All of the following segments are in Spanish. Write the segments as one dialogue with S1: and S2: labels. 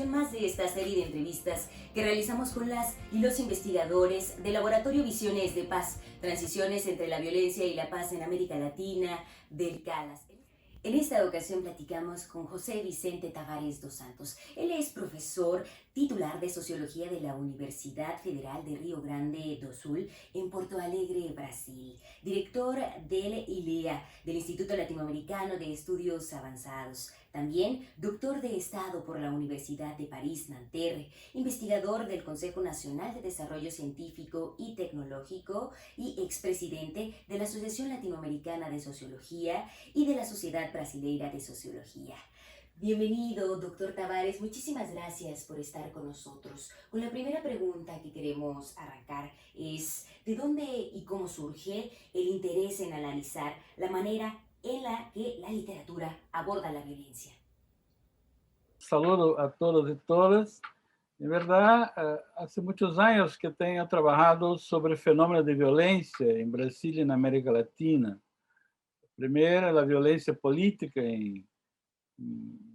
S1: edición más de esta serie de entrevistas que realizamos con las y los investigadores del Laboratorio Visiones de Paz, Transiciones entre la Violencia y la Paz en América Latina, del CALAS. En esta ocasión platicamos con José Vicente Tavares dos Santos. Él es profesor titular de Sociología de la Universidad Federal de Río Grande do Sul en Porto Alegre, Brasil. Director del ILEA, del Instituto Latinoamericano de Estudios Avanzados. También doctor de Estado por la Universidad de París-Nanterre, investigador del Consejo Nacional de Desarrollo Científico y Tecnológico y expresidente de la Asociación Latinoamericana de Sociología y de la Sociedad Brasileira de Sociología. Bienvenido, doctor Tavares. Muchísimas gracias por estar con nosotros. Con la primera pregunta que queremos arrancar es ¿de dónde y cómo surge el interés en analizar la manera en la que la literatura aborda la violencia?
S2: Saludo a todos y todas. En verdad, hace muchos años que tengo trabajado sobre fenómenos de violencia en Brasil y en América Latina. Primero, la violencia política en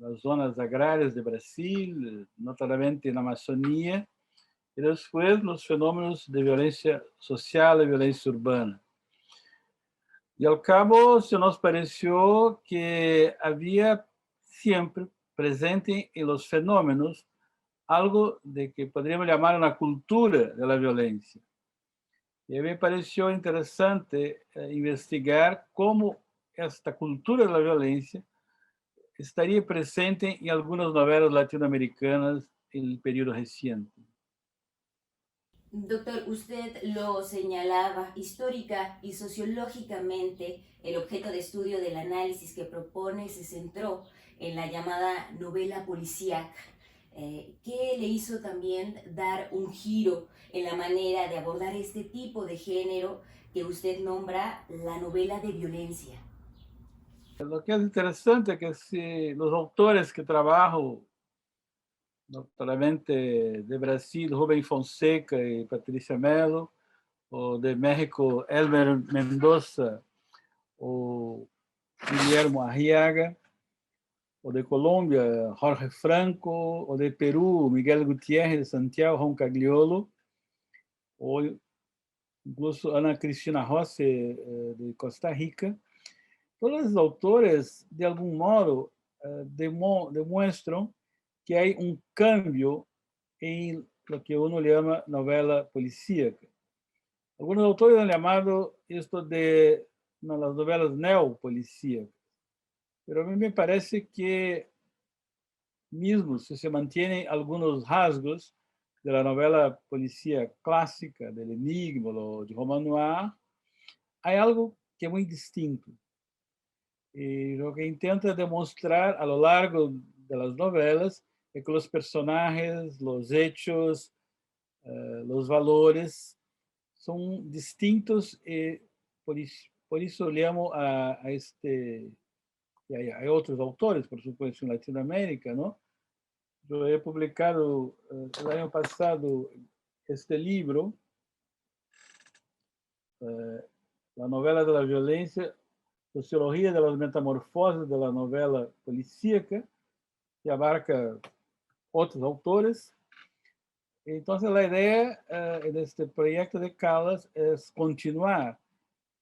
S2: las zonas agrarias de Brasil, notadamente en la Amazonía, y después los fenómenos de violencia social y violencia urbana. Y al cabo se nos pareció que había siempre presente en los fenómenos algo de que podríamos llamar una cultura de la violencia. Y a mí me pareció interesante investigar cómo esta cultura de la violencia estaría presente en algunas novelas latinoamericanas en el periodo reciente.
S1: Doctor, usted lo señalaba, histórica y sociológicamente, el objeto de estudio del análisis que propone se centró en la llamada novela policíaca, que le hizo también dar un giro en la manera de abordar este tipo de género que usted nombra la novela de violencia.
S2: Lo que es interesante es que si los autores que trabajo, notoriamente de Brasil, Rubem Fonseca y Patricia Mello, o de México, Elmer Mendoza o Guillermo Arriaga, o de Colômbia, Jorge Franco, o de Perú, Miguel Gutiérrez, Santiago Roncagliolo, o incluso Ana Cristina Rossi, de Costa Rica. Todos os autores, de algum modo, demonstram que há cambio em lo que uno chama novela policíaca. Algunos autores han llamado esto de las novelas neopolicíacas, pero a mí me parece que mismo si se mantienen algunos rasgos de la novela policía clásica, del enigma, de roman noir, hay algo que es muy distinto. Y lo que intenta demostrar a lo largo de las novelas es que los personajes, los hechos, los valores son distintos y por eso llamo a este, y hay otros autores, por supuesto, en Latinoamérica, ¿no? Yo he publicado el año pasado este libro, La novela de la violencia, Sociología de las metamorfoses de la novela policíaca, que abarca otros autores. Entonces, la idea de este proyecto de Calas es continuar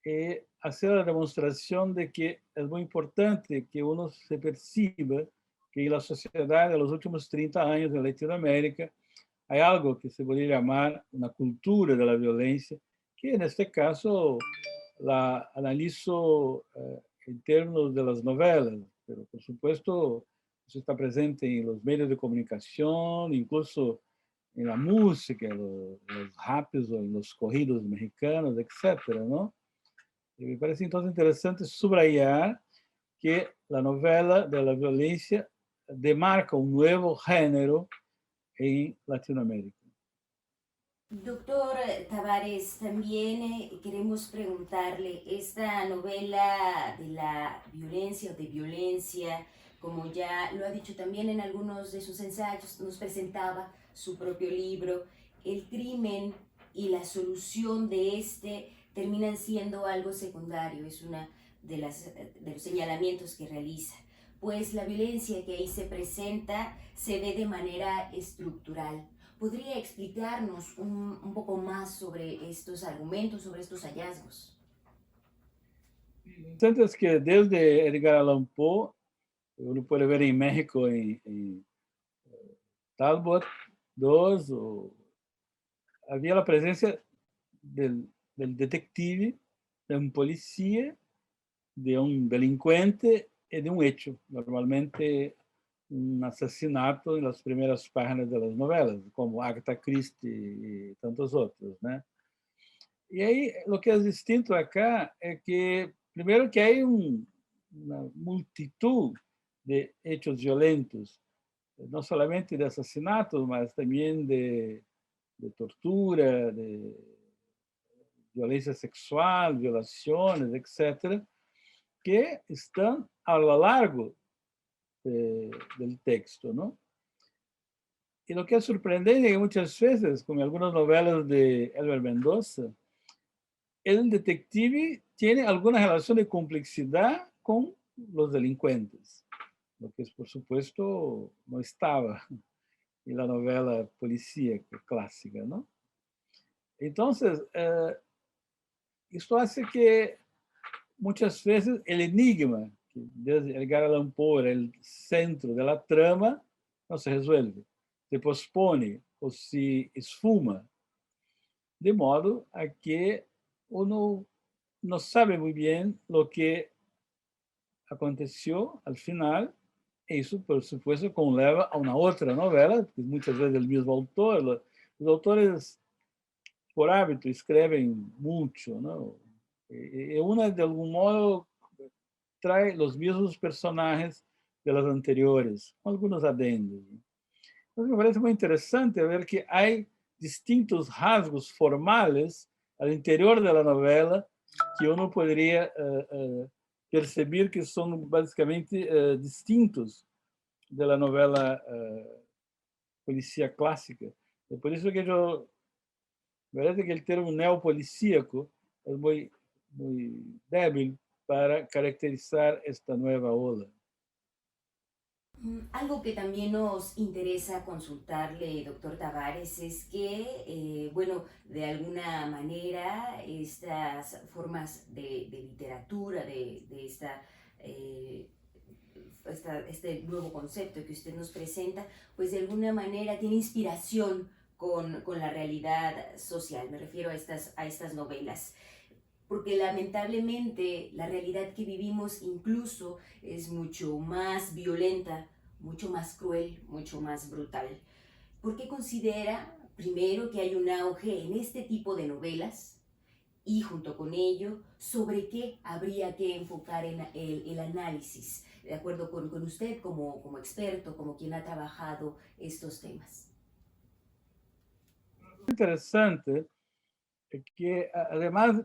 S2: y hacer la demostración de que es muy importante que uno se perciba que en la sociedad de los últimos 30 años en Latinoamérica hay algo que se podría llamar una cultura de la violencia, que en este caso la analizo en términos de las novelas, pero por supuesto eso está presente en los medios de comunicación, incluso en la música, en los raps o en los corridos mexicanos, etcétera, ¿no? Y me parece entonces interesante subrayar que la novela de la violencia demarca un nuevo género en Latinoamérica.
S1: Doctor Tavares, también queremos preguntarle, esta novela de la violencia o de violencia, como ya lo ha dicho también en algunos de sus ensayos, nos presentaba su propio libro, el crimen y la solución de este terminan siendo algo secundario, es una de los señalamientos que realiza. pues la violencia que ahí se presenta se ve de manera estructural. ¿Podría explicarnos un poco más sobre estos argumentos, sobre estos hallazgos?
S2: Tanto es que desde Edgar Allan Poe, uno puede ver en México, en Talbot II, había la presencia del detective, de un policía, de un delincuente y de un hecho, normalmente un asesinato en las primeras páginas de las novelas, como Agatha Christie y tantos otros, ¿no? Y ahí lo que es distinto acá es que, primero, que hay una multitud de hechos violentos, no solamente de asesinatos, mas también de tortura, de violencia sexual, violaciones, etcétera, que están a lo largo del texto, ¿no? Y lo que es sorprendente es que muchas veces, como en algunas novelas de Elmer Mendoza, el detective tiene alguna relación de complejidad con los delincuentes, lo que, por supuesto, no estaba en la novela policíaca clásica, ¿no? Entonces, esto hace que muchas veces el enigma, que desde Edgar Allan Poe era el centro de la trama, no se resuelve, se pospone o se esfuma, de modo a que uno no sabe muy bien lo que aconteció al final. E isso, por supuesto, conleva a uma outra novela, que muitas vezes é o mesmo autor. Os autores, por hábito, escrevem muito, não? E uma, de algum modo, traz os mesmos personagens das anteriores, com alguns adendos. Então, me parece muito interessante ver que há distintos rasgos formais ao interior da novela que uno poderia perceber que são basicamente distintos da novela policía clássica. É por isso que eu parece que o termo neopolicíaco é muito débil para caracterizar esta nova ola.
S1: Algo que también nos interesa consultarle, doctor Tavares, es que, bueno, de alguna manera estas formas de literatura, de eh, este nuevo concepto que usted nos presenta, pues de alguna manera tiene inspiración con la realidad social. Me refiero a estas novelas, porque lamentablemente la realidad que vivimos incluso es mucho más violenta, mucho más cruel, mucho más brutal. ¿Por qué considera, primero, que hay un auge en este tipo de novelas? Y junto con ello, ¿sobre qué habría que enfocar en el análisis? De acuerdo con usted como experto, como quien ha trabajado estos temas.
S2: Interessante é que, además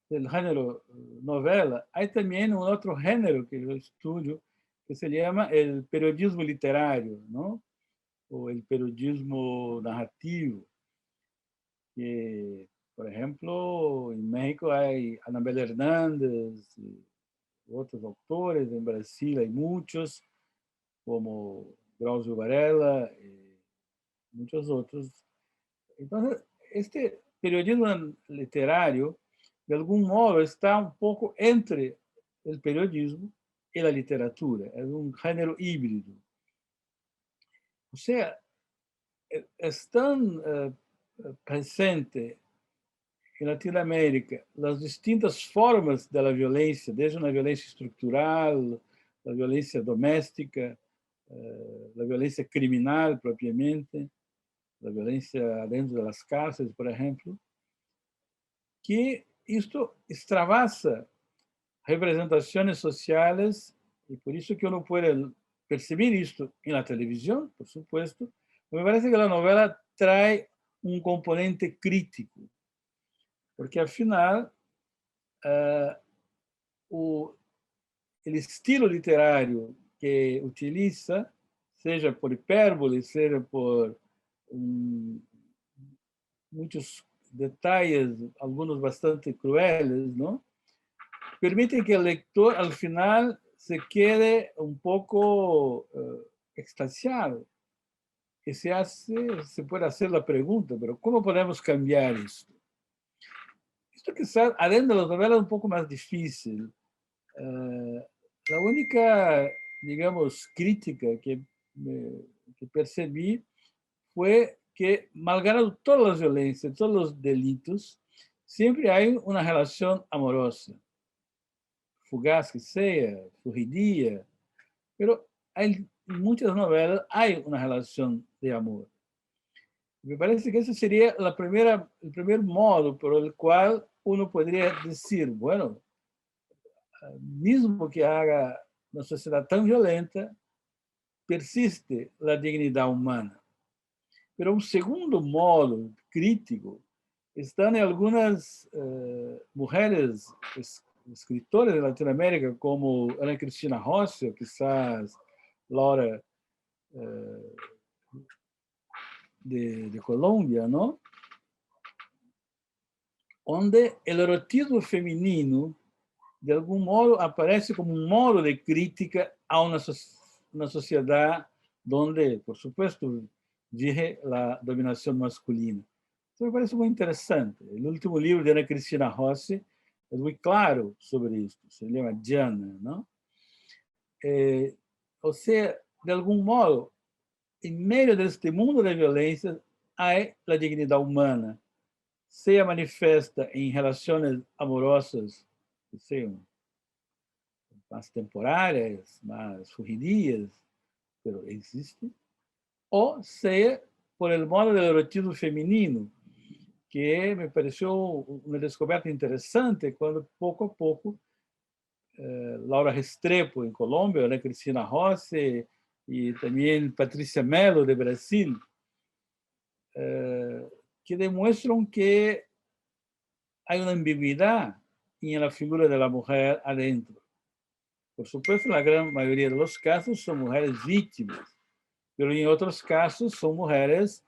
S2: do gênero novela, há também um outro gênero que eu estudo, que se chama o periodismo literário, não? Ou o periodismo narrativo, que, por exemplo, em México há Anabel Hernández, e outros autores, em Brasil há muitos, como Drauzio Varela e muitos outros. Então, este periodismo literário, de algum modo, está um pouco entre o periodismo e a literatura. É um gênero híbrido. Ou seja, é tão presente em Latinoamérica as distintas formas da violência, desde uma violência estrutural, a violência doméstica, a violência criminal propriamente, a violência dentro das cárceles, por exemplo, que isto extravasa representações sociais, e por isso que uno pode perceber isto na televisão, por supuesto. Me parece que a novela traz um componente crítico, porque, afinal, o estilo literário que utiliza, seja por hipérbole, seja por muitos detalhes, alguns bastante crueles, não? Permitem que o leitor, al final, se quede un poco extasiado, que se puede hacer la pregunta, pero ¿cómo podemos cambiar esto? Esto que está adentro de la novela es un poco más difícil. La única, digamos, crítica que percibí fue que, malgrado todas las violencias, todos los delitos, siempre hay una relación amorosa, fugaz que sea, fugidía, pero en muchas novelas hay una relación de amor. Me parece que ese sería el primer modo por el cual uno podría decir, bueno, mismo que haga una sociedad tan violenta, persiste la dignidad humana. Pero un segundo modo crítico está en algunas mujeres escritoras de Latinoamérica, como Ana Cristina Rossi, quizás Laura de Colombia, ¿no? Onde el erotismo femenino, de algún modo, aparece como un modo de crítica a una sociedad donde, por supuesto, rige la dominación masculina. Eso me parece muy interesante. El último libro de Ana Cristina Rossi es muy claro sobre esto. Se llama Diana, ¿no? O sea, de algún modo, en medio de este mundo de violencia, hay la dignidad humana, sea manifesta en relaciones amorosas, que sean más temporárias, más fugidias, pero existe, ou seja por el modo del erotismo feminino, que me pareció una descoberta interesante quando, pouco a pouco, Laura Restrepo, em Colômbia, Ana Cristina Rossi e também Patrícia Mello, de Brasil, que demonstram que há uma ambiguidade na figura da mulher adentro. Por supuesto, la gran mayoría de los casos son mujeres víctimas, pero en otros casos son mujeres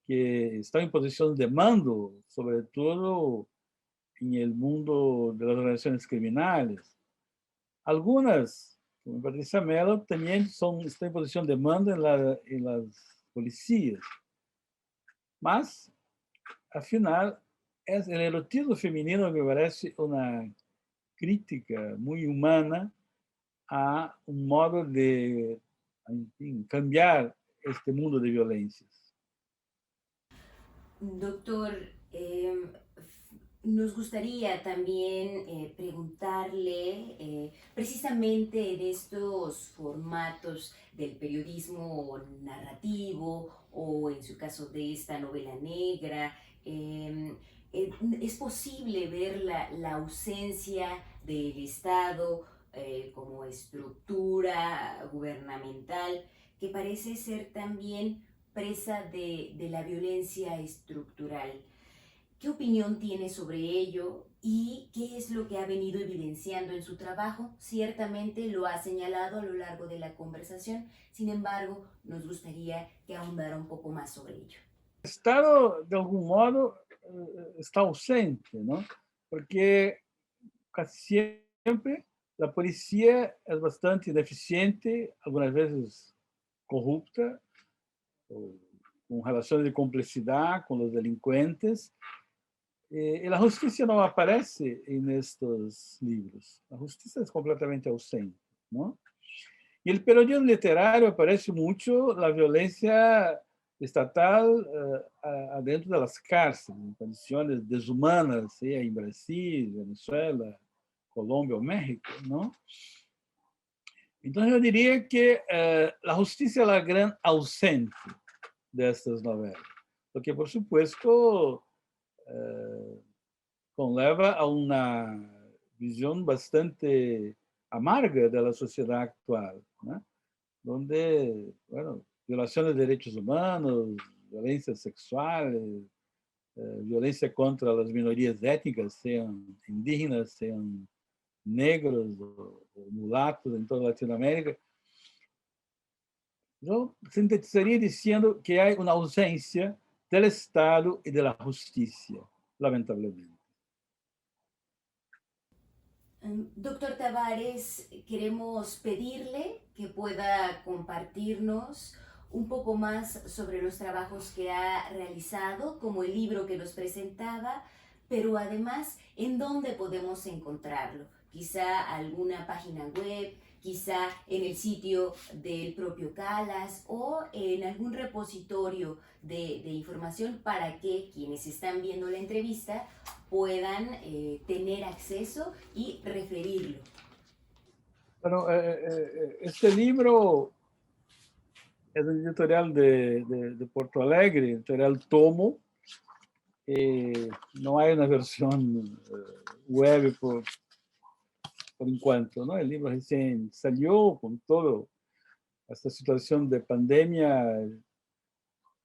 S2: que están en posición de mando, sobre todo en el mundo de las organizaciones criminales. Algunas, como Patricia Mello, también están en posición de mando en las policías. Mas, al final, es el erotismo femenino que me parece una crítica muy humana a un modo de, en fin, cambiar este mundo de violencias.
S1: Doctor, nos gustaría también preguntarle, precisamente en estos formatos del periodismo narrativo o en su caso de esta novela negra, ¿es posible ver la ausencia del Estado como estructura gubernamental que parece ser también presa de la violencia estructural? ¿Qué opinión tiene sobre ello y qué es lo que ha venido evidenciando en su trabajo? Ciertamente lo ha señalado a lo largo de la conversación, sin embargo, nos gustaría que ahondara un poco más sobre ello.
S2: El Estado, de algún modo, está ausente, ¿no? Porque casi siempre la policía es bastante ineficiente, algunas veces corrupta, con relaciones de complicidad con los delincuentes. Y la justicia no aparece en estos libros. La justicia es completamente ausente, ¿no? Y el periodismo literario aparece mucho la violencia estatal adentro de las cárceles, en condiciones deshumanas, sea en Brasil, Venezuela, Colombia o México, ¿no? Entonces yo diría que la justicia es la gran ausente de estas novelas, porque por supuesto conlleva a una visión bastante amarga de la sociedad actual, ¿no? Donde, bueno, violaciones de derechos humanos, violencias sexuales, violencia contra las minorías étnicas, sean indígenas, sean negros o mulatos en toda Latinoamérica. Yo sintetizaría diciendo que hay una ausencia del Estado y de la justicia, lamentablemente.
S1: Doctor Tavares, queremos pedirle que pueda compartirnos un poco más sobre los trabajos que ha realizado, como el libro que nos presentaba, pero además en dónde podemos encontrarlo. Quizá alguna página web, quizá en el sitio del propio Calas o en algún repositorio de información para que quienes están viendo la entrevista puedan tener acceso y referirlo.
S2: Bueno, este libro es de editorial de Porto Alegre, editorial Tomo. No hay una versión web por enquanto, ¿no? El libro recién salió con todo esta situación de pandemia,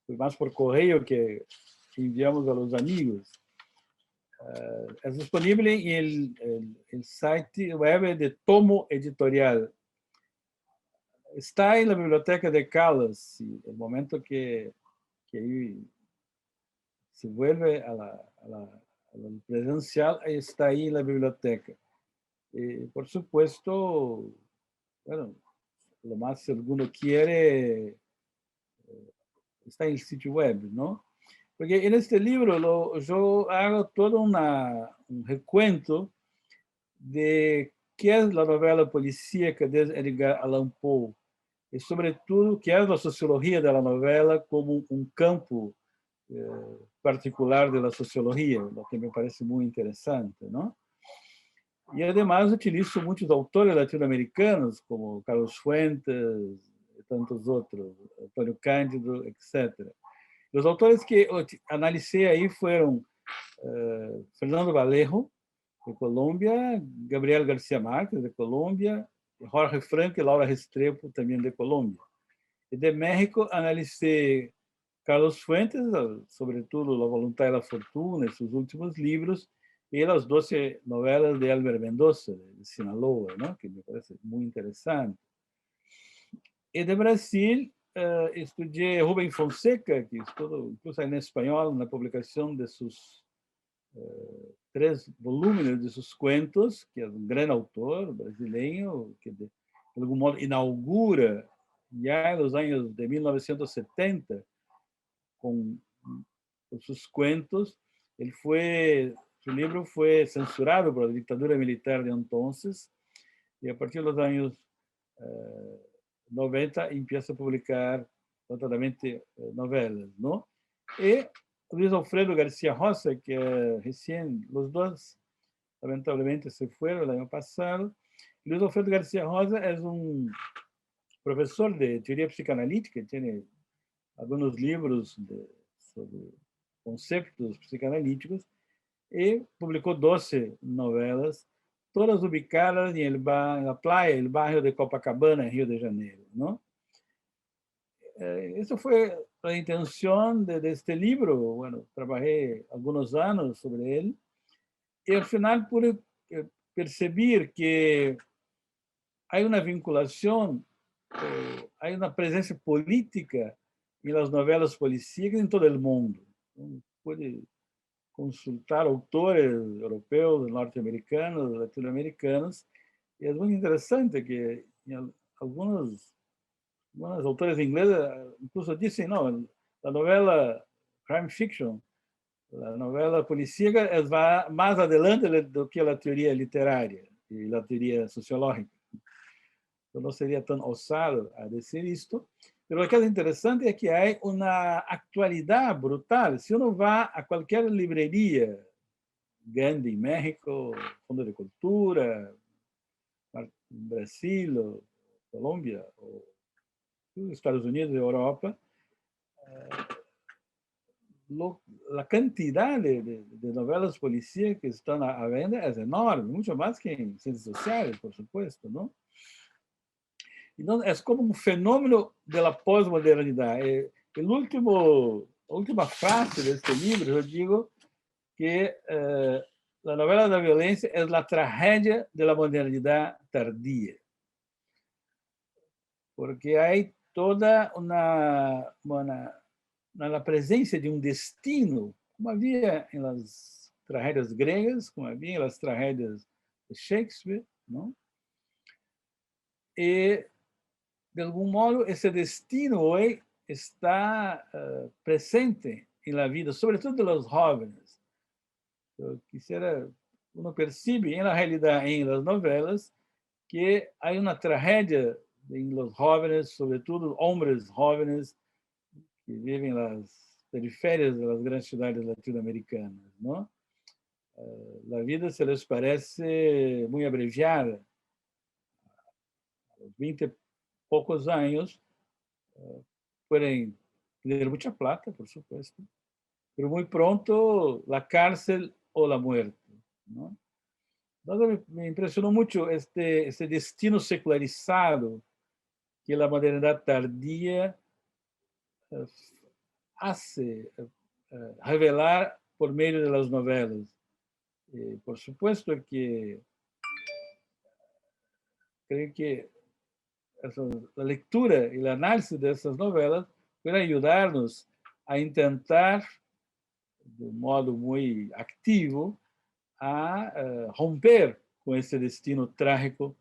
S2: más por correo que enviamos a los amigos. Es disponible en el site web de Tomo Editorial. Está en la biblioteca de Calas, el momento que se vuelve a la presencial, está ahí en la biblioteca. Por supuesto, bueno, lo más si alguno quiere, está en el sitio web, ¿no? Porque en este libro yo hago todo un recuento de qué es la novela policíaca de Edgar Allan Poe e, sobretudo, que é a sociologia da novela como um campo particular da sociologia, o que me parece muito interessante, não? E, además, utilizo muitos autores latino-americanos, como Carlos Fuentes e tantos outros, Antônio Cândido, etc. Os autores que analisei aí foram Fernando Vallejo, de Colômbia, Gabriel García Márquez, de Colômbia, Jorge Franco e Laura Restrepo, também de Colômbia. E de México, analicé Carlos Fuentes, sobretudo La Voluntad y la Fortuna, sus últimos libros, y las 12 novelas de Albert Mendoza, de Sinaloa, ¿no? Que me parece muy interesante. Y de Brasil, estudié Rubem Fonseca, que estudo incluso en español, na publicación de sus 3 volúmenes de sus cuentos, que é um grande autor brasileiro, que de algum modo inaugura, já nos anos de 1970, com seus cuentos. Su libro fue censurado por la dictadura militar de entonces, y a partir de los años 90 empieza a publicar notadamente novelas, ¿no? Y Luis Alfredo García Rosa, que recién, los dos lamentablemente se fueron el año pasado. Luis Alfredo García Rosa es un profesor de teoría psicanalítica, tiene algunos libros sobre conceptos psicanalíticos y publicó 12 novelas, todas ubicadas en la playa, el barrio de Copacabana, en Río de Janeiro, ¿no? Esa fue la intención de este libro. Bueno, trabajé algunos años sobre él y al final pude percibir que hay una vinculación, hay una presencia política en las novelas policíacas en todo el mundo. Pude consultar autores europeos, norteamericanos, latinoamericanos, y es muy interesante que algunos autores ingleses incluso dicen, no, la novela crime fiction, la novela policíaca va más adelante do que la teoría literaria y la teoría sociológica. Eu não seria tão ousado a dizer isto, mas o que é interessante é que há uma atualidade brutal. Se uno vai a qualquer livraria grande em México, Fundo de Cultura, Brasil, Colômbia, ou Estados Unidos, Europa, a quantidade de novelas policíacas que estão à venda é enorme, muito mais que em ciências sociais, por supuesto, não? Então, é como um fenômeno da pós-modernidade. A última frase deste livro, eu digo que a novela da violência é a tragédia da modernidade tardia. Porque há toda na presença de um destino, como havia nas tragédias gregas, como havia nas tragédias Shakespeare, ¿no? Y de algún modo ese destino hoy está presente en la vida, sobre todo de los jóvenes. Yo quisiera, uno percibe en la realidad en las novelas que hay una tragedia en los jóvenes, sobre todo hombres jóvenes que viven en las periferias de las grandes ciudades latinoamericanas, ¿no? La vida se les parece muy abreviada. A los 20 pocos años pueden tener mucha plata, por supuesto, pero muy pronto la cárcel o la muerte, ¿no? Entonces me impresionó mucho este destino secularizado que la modernidad tardía hace revelar por medio de las novelas. Por supuesto que creo que la lectura y el análisis de esas novelas puede ayudarnos a intentar, de un modo muy activo, a romper com esse destino trágico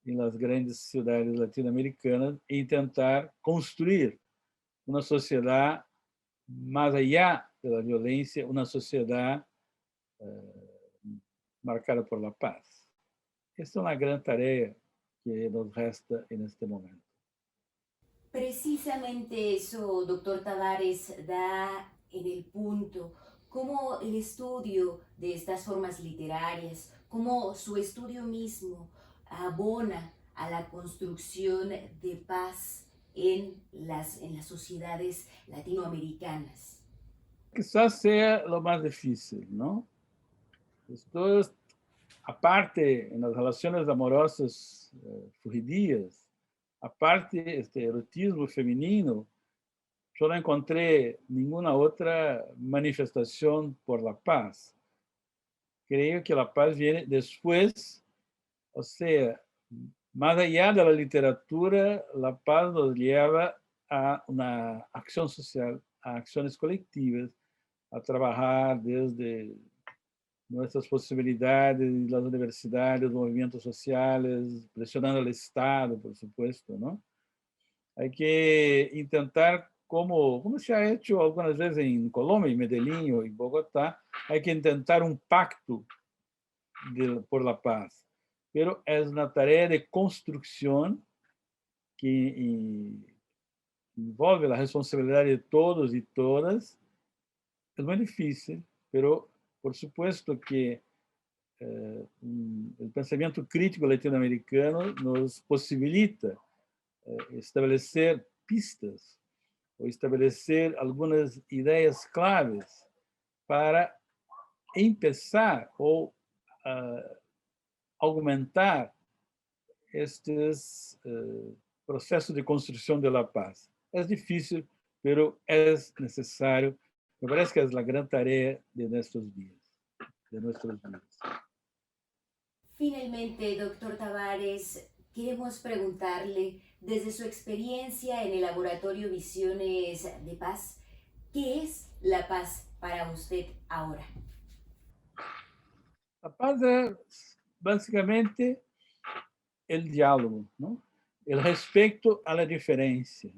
S2: em las grandes cidades latino-americanas e tentar construir uma sociedade mais allá da violência, uma sociedade marcada por la paz. Esta é uma grande tarefa que nos resta neste momento.
S1: Precisamente eso, doctor Tavares, da en el punto, cómo el estudio de estas formas literarias, cómo su estudio mismo abona a la construcción de paz en las sociedades latinoamericanas.
S2: Quizás sea lo más difícil, ¿no? Esto es, aparte, en las relaciones amorosas fugidias, aparte este erotismo feminino, yo no encontré ninguna otra manifestación por la paz. Creo que la paz viene después, o sea, más allá de la literatura, la paz nos lleva a una acción social, a acciones colectivas, a trabajar desde nuestras posibilidades, las universidades, los movimientos sociales, presionando al Estado, por supuesto, ¿no? Hay que intentar, como se ha hecho algunas veces en Colombia, en Medellín o en Bogotá, hay que intentar un pacto por la paz. Pero es una tarea de construcción que envolve la responsabilidad de todos y todas. Es muy difícil, pero por supuesto que el pensamiento crítico latinoamericano nos posibilita establecer pistas ou estabelecer algumas ideias claves para empezar ou aumentar estes processos de construção de la paz. É difícil, pero é necessário. Me parece que é a grande tarefa de nossos dias, de nossos dias.
S1: Finalmente, doctor Tavares, queremos preguntarle, desde su experiencia en el laboratorio Visiones de Paz, ¿qué es la paz para usted ahora?
S2: La paz es básicamente el diálogo, ¿no? El respeto a la diferencia,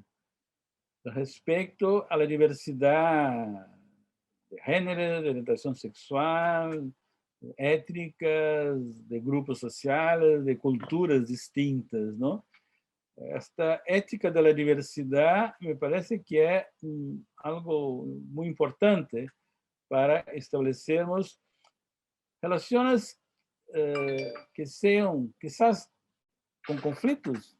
S2: el respeto a la diversidad de género, de orientación sexual, étnicas, de grupos sociales, de culturas distintas, ¿no? Esta ética de la diversidad me parece que es algo muy importante para establecermos relaciones que sean quizás con conflictos,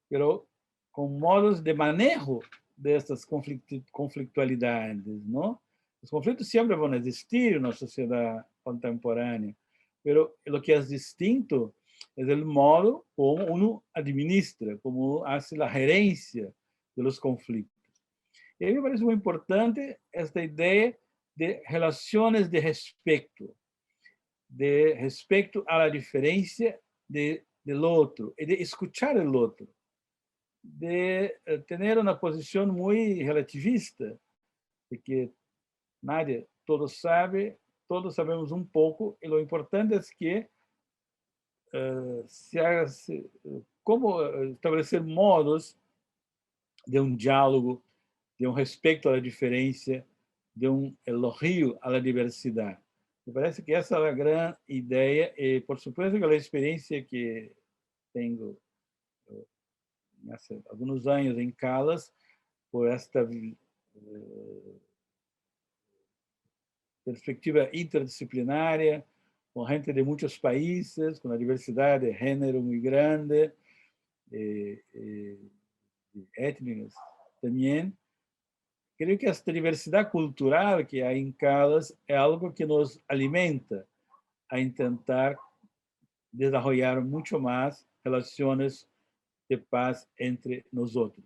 S2: pero con modos de manejo de estas conflictualidades, ¿no? Los conflictos siempre van a existir en una sociedad contemporánea, pero lo que es distinto es el modo como uno administra, como hace la gerencia de los conflictos. Y a mí me parece muy importante esta idea de relaciones de respeto a la diferencia del otro y de escuchar el otro, de tener una posición muy relativista, de que nadie todo sabe, todos sabemos un poco, y lo importante es que como estabelecer modos de um diálogo, de um respeito à diferença, de um elogio à diversidade. Me parece que essa é a grande ideia e, por supuesto, que a experiência que tenho há alguns anos em Caldas, por esta perspectiva interdisciplinária, com gente de muitos países, com a diversidade de gênero muito grande, étnicas também. Creio que esta diversidade cultural que há em Caldas é algo que nos alimenta a tentar desenvolver muito mais relações de paz entre nós outros.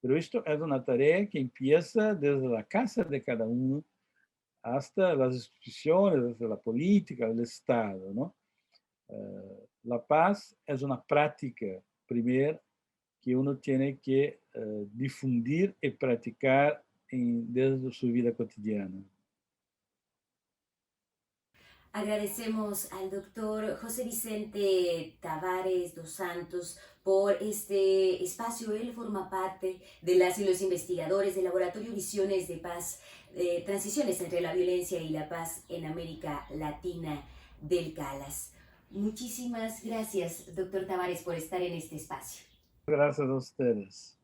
S2: Pero isto é uma tarefa que empieza desde a casa de cada um hasta as instituições, desde a política, do Estado, ¿no? A paz é uma prática, primeiro, que uno tem que difundir e praticar desde sua vida cotidiana.
S1: Agradecemos al doctor José Vicente Tavares dos Santos por este espacio. Él forma parte de las y los investigadores del Laboratorio Visiones de Paz, Transiciones entre la Violencia y la Paz en América Latina del CALAS. Muchísimas gracias, doctor Tavares, por estar en este espacio.
S2: Gracias a ustedes.